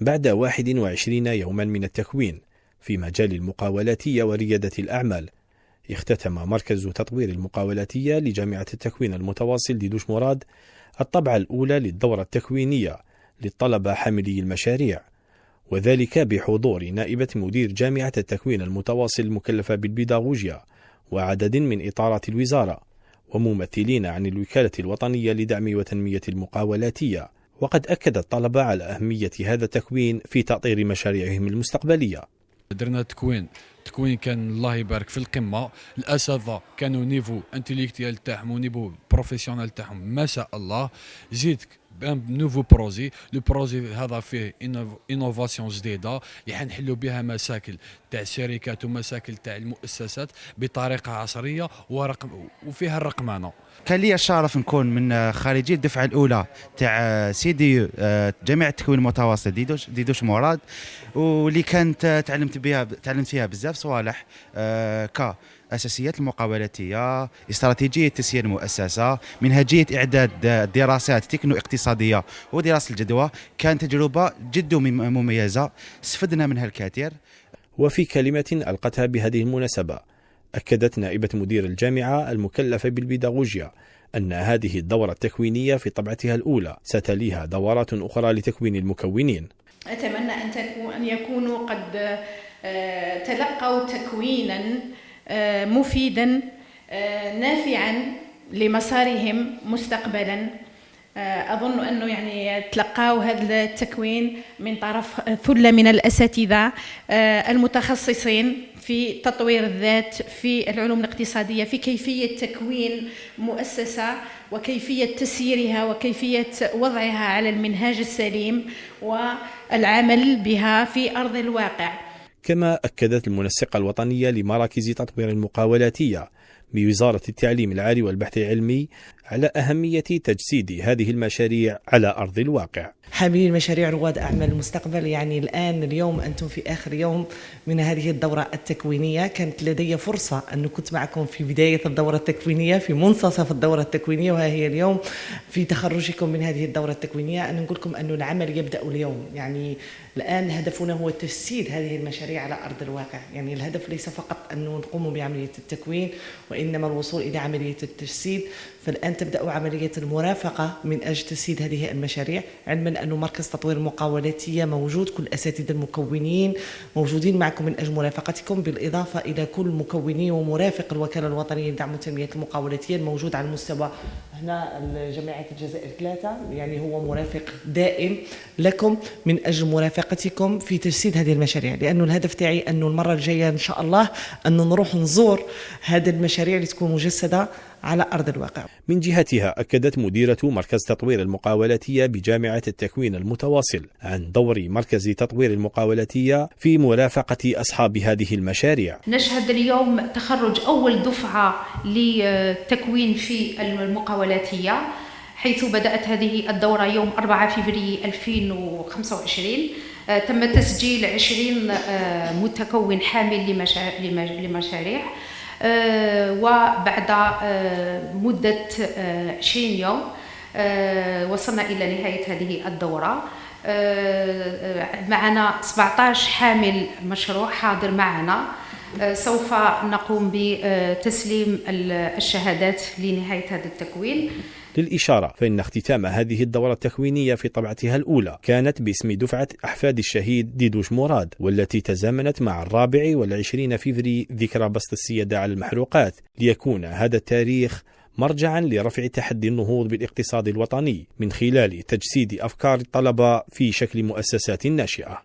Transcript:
بعد 21 يوما من التكوين في مجال المقاولاتية وريادة الأعمال، اختتم مركز تطوير المقاولاتية لجامعة التكوين المتواصل ديدوش مراد الطبعة الأولى للدورة التكوينية للطلبة حاملي المشاريع، وذلك بحضور نائبة مدير جامعة التكوين المتواصل المكلفة بالبيداغوجيا وعدد من إطارات الوزارة وممثلين عن الوكالة الوطنية لدعم وتنمية المقاولاتية. وقد أكد الطلبة على أهمية هذا التكوين في تأطير مشاريعهم المستقبلية. درنا تكوين كان الله يبارك في القمه، الاساتذه كانوا نيفو انتيليكتيال تاعهم ونيفو بروفيسيونال تاعهم ما شاء الله. جيتك بنوفو بروجي، لو بروجي هذا فيه انوفاسيون جديده اللي حنحلوا بها مشاكل تاع الشركات ومشاكل تاع المؤسسات بطريقه عصريه وفيها الرقمنه. كان لي الشرف نكون من خارجي الدفعه الاولى تاع سيدي جامعه التكوين المتواصل ديدوش مراد، واللي كانت تعلمت فيها بزاف صوالح كأساسيات المقاولاتية، استراتيجية تسيير المؤسسة، منهجية إعداد دراسات تكنو اقتصادية ودراسة الجدوى. كانت تجربة جد مميزة، استفدنا منها الكثير. وفي كلمة ألقتها بهذه المناسبة، أكدت نائبة مدير الجامعة المكلفة بالبيداغوجيا أن هذه الدورة التكوينية في طبعتها الأولى ستليها دورات أخرى لتكوين المكونين. أتمنى أن يكونوا قد تلقوا تكوينا مفيدا نافعا لمسارهم مستقبلا. أظن أنه يعني تلقوا هذا التكوين من طرف ثلة من الأساتذة المتخصصين في تطوير الذات، في العلوم الاقتصادية، في كيفية تكوين مؤسسة وكيفية تسييرها وكيفية وضعها على المنهاج السليم والعمل بها في أرض الواقع. كما أكدت المنسقة الوطنية لمراكز تطوير المقاولاتية بوزارة التعليم العالي والبحث العلمي على أهمية تجسيد هذه المشاريع على أرض الواقع. حاملي المشاريع رواد أعمال المستقبل، يعني اليوم أنتم في آخر يوم من هذه الدورة التكوينية. كانت لدي فرصة أن كنت معكم في بداية الدورة التكوينية، في منتصف الدورة التكوينية، وها هي اليوم في تخرجكم من هذه الدورة التكوينية. أنا نقول لكم أن العمل يبدأ اليوم، يعني الآن هدفنا هو تجسيد هذه المشاريع على أرض الواقع. يعني الهدف ليس فقط أن نقوم بعملية التكوين وإنما الوصول إلى عملية التجسيد. فالآن تبدأ عملية المرافقة من أجل تجسيد هذه المشاريع، علما أن مركز تطوير المقاولاتية موجود، كل أساتذة المكونين موجودين معكم من أجل مرافقتكم، بالإضافة إلى كل مكوني ومرافق الوكالة الوطنية لدعم وتنمية المقاولاتية الموجود على المستوى هنا جامعة الجزائر 3. يعني هو مرافق دائم لكم من أجل مرافقتكم في تجسيد هذه المشاريع، لأنه الهدف تاعي أنه المرة الجاية إن شاء الله أن نروح نزور هذه المشاريع اللي تكون مجسدة على أرض الواقع. من جهتها أكدت مديرة مركز تطوير المقاولاتية بجامعة التكوين المتواصل عن دور مركز تطوير المقاولاتية في مرافقة أصحاب هذه المشاريع. نشهد اليوم تخرج أول دفعة للتكوين في المقاولاتية، حيث بدأت هذه الدورة يوم 4 فبراير 2025. تم تسجيل 20 متكون حامل لمشاريع، وبعد مدة 20 يوم وصلنا إلى نهاية هذه الدورة. معنا 17 حامل مشروع حاضر معنا. سوف نقوم بتسليم الشهادات لنهاية هذا التكوين. للإشارة فإن اختتام هذه الدورة التكوينية في طبعتها الأولى كانت باسم دفعة أحفاد الشهيد ديدوش مراد، والتي تزامنت مع 24 فبراير ذكرى بسط السيادة على المحروقات، ليكون هذا التاريخ مرجعا لرفع تحدي النهوض بالاقتصاد الوطني من خلال تجسيد أفكار الطلبة في شكل مؤسسات ناشئة.